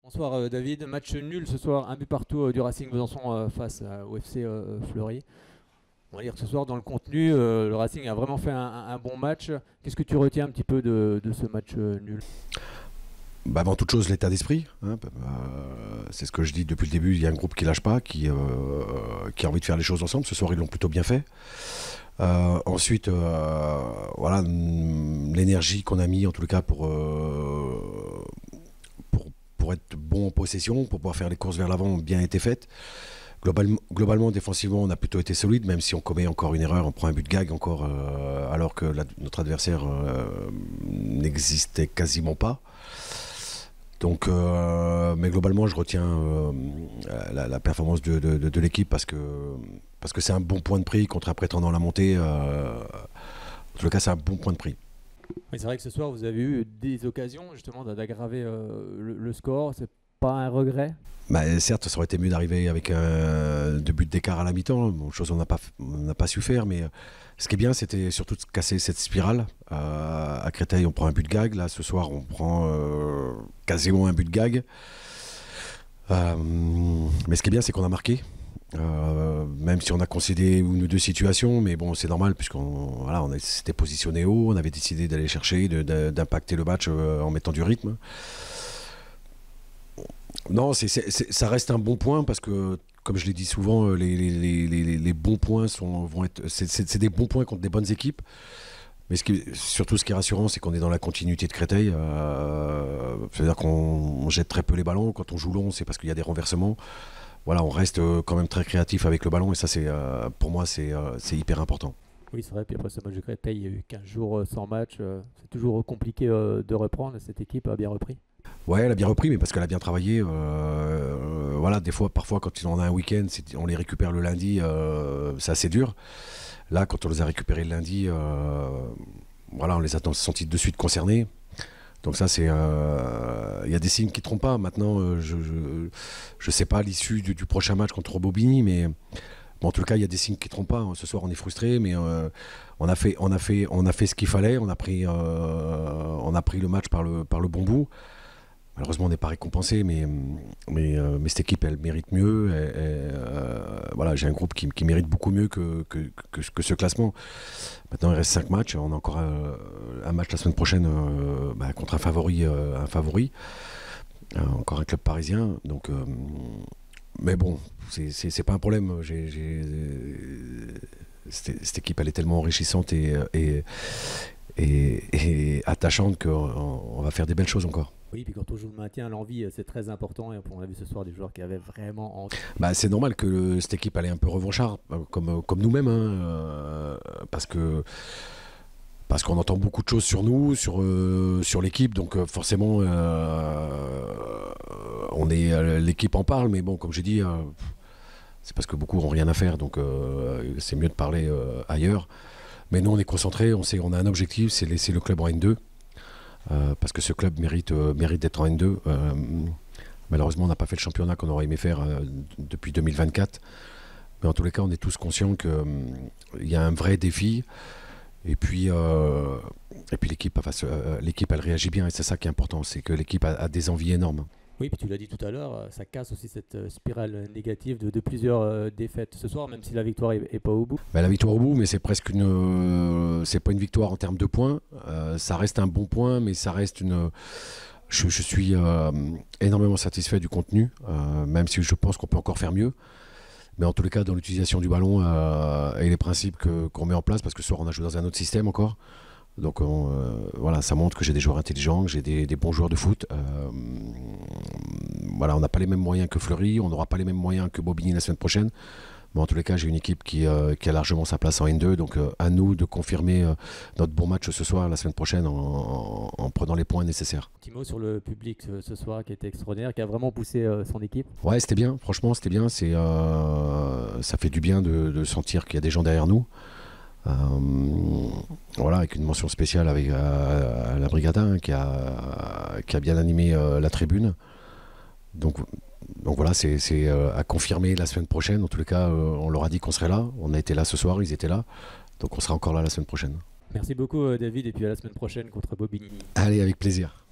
Bonsoir David, match nul ce soir, un but partout du Racing Besançon face au FC Fleury. On va dire que ce soir dans le contenu, le Racing a vraiment fait un bon match. Qu'est-ce que tu retiens un petit peu de ce match nul? Bah, avant toute chose, l'état d'esprit, hein. C'est ce que je dis depuis le début. Il y a un groupe qui lâche pas, qui a envie de faire les choses ensemble. Ce soir, ils l'ont plutôt bien fait. Ensuite, voilà, l'énergie qu'on a mis en tout cas pour être bon en possession, pour pouvoir faire les courses vers l'avant, ont bien été faites. Globalement, défensivement, on a plutôt été solide, même si on commet encore une erreur, on prend un but de gag encore, alors que notre adversaire n'existait quasiment pas. Donc, mais globalement, je retiens la performance de l'équipe parce que c'est un bon point de prix contre un prétendant à la montée. En tout cas, c'est un bon point de prix. Oui, c'est vrai que ce soir vous avez eu des occasions justement d'aggraver le score. C'est pas un regret? Bah, certes, ça aurait été mieux d'arriver avec deux buts d'écart à la mi-temps, bon, chose qu'on n'a pas su faire, mais ce qui est bien, c'était surtout de casser cette spirale. À Créteil, on prend un but de gag, là ce soir, on prend quasiment un but de gag. Mais ce qui est bien, c'est qu'on a marqué. Même si on a concédé une ou deux situations, mais bon, c'est normal puisqu'on voilà, on s'était positionné haut, on avait décidé d'aller chercher, d'impacter le match en mettant du rythme. Non, ça reste un bon point parce que, comme je l'ai dit souvent, les bons points c'est des bons points contre des bonnes équipes. Mais surtout, ce qui est rassurant, c'est qu'on est dans la continuité de Créteil. C'est-à-dire qu'on jette très peu les ballons. Quand on joue long, c'est parce qu'il y a des renversements. Voilà, on reste quand même très créatif avec le ballon et ça, pour moi, c'est hyper important. Oui, c'est vrai. Puis après ce match de Créteil, il y a eu 15 jours sans match. C'est toujours compliqué de reprendre. Cette équipe a bien repris. Ouais, elle a bien repris, mais parce qu'elle a bien travaillé. Voilà, parfois, quand on a un week-end, on les récupère le lundi, c'est assez dur. Là, quand on les a récupérés le lundi, voilà, on les a sentis de suite concernés. Donc ça, il y a des signes qui ne trompent pas. Maintenant, je sais pas l'issue du prochain match contre Bobigny, mais bon, en tout cas, il y a des signes qui ne trompent pas. Ce soir, on est frustré, mais on a fait ce qu'il fallait. On a pris le match par le bon bout. Malheureusement, on n'est pas récompensé, mais cette équipe, elle mérite mieux. Voilà, j'ai un groupe qui mérite beaucoup mieux que ce classement. Maintenant, il reste 5 matchs. On a encore un match la semaine prochaine contre un favori. Encore un club parisien. Donc, mais bon, c'est pas un problème. Cette équipe, elle est tellement enrichissante et attachante qu'on va faire des belles choses encore. Oui, puis quand on joue le maintien, l'envie, c'est très important. Et on a vu ce soir des joueurs qui avaient vraiment envie. Bah, c'est normal que cette équipe elle est un peu revancharde, comme nous-mêmes, hein, parce qu'on entend beaucoup de choses sur nous, sur l'équipe, donc forcément, l'équipe en parle, mais bon, comme j'ai dit, c'est parce que beaucoup n'ont rien à faire, donc c'est mieux de parler ailleurs. Mais nous, on est concentrés, on a un objectif, c'est laisser le club en N2. Parce que ce club mérite d'être en N2. Malheureusement, on n'a pas fait le championnat qu'on aurait aimé faire depuis 2024. Mais en tous les cas, on est tous conscients qu'il y a un vrai défi. Et puis l'équipe, elle réagit bien. Et c'est ça qui est important, c'est que l'équipe a des envies énormes. Oui, puis tu l'as dit tout à l'heure, ça casse aussi cette spirale négative de plusieurs défaites ce soir, même si la victoire est pas au bout. Ben, la victoire au bout, mais c'est presque c'est pas une victoire en termes de points. Ça reste un bon point, mais ça reste une. Je suis énormément satisfait du contenu, même si je pense qu'on peut encore faire mieux. Mais en tous les cas, dans l'utilisation du ballon et les principes qu'on met en place, parce que ce soir on a joué dans un autre système encore. Donc voilà, ça montre que j'ai des joueurs intelligents, que j'ai des bons joueurs de foot. Voilà, on n'a pas les mêmes moyens que Fleury, on n'aura pas les mêmes moyens que Bobigny la semaine prochaine. Mais en tous les cas, j'ai une équipe qui a largement sa place en N2. Donc à nous de confirmer notre bon match ce soir, la semaine prochaine, en prenant les points nécessaires. Petit mot sur le public ce soir qui était extraordinaire, qui a vraiment poussé son équipe. Ouais, c'était bien, franchement, c'était bien. Ça fait du bien de sentir qu'il y a des gens derrière nous. Voilà, avec une mention spéciale avec la Brigada, hein, qui a bien animé la tribune. Donc voilà, c'est à confirmer la semaine prochaine. En tous les cas, on leur a dit qu'on serait là. On a été là ce soir, ils étaient là. Donc on sera encore là la semaine prochaine. Merci beaucoup David, et puis à la semaine prochaine contre Bobigny. Allez, avec plaisir.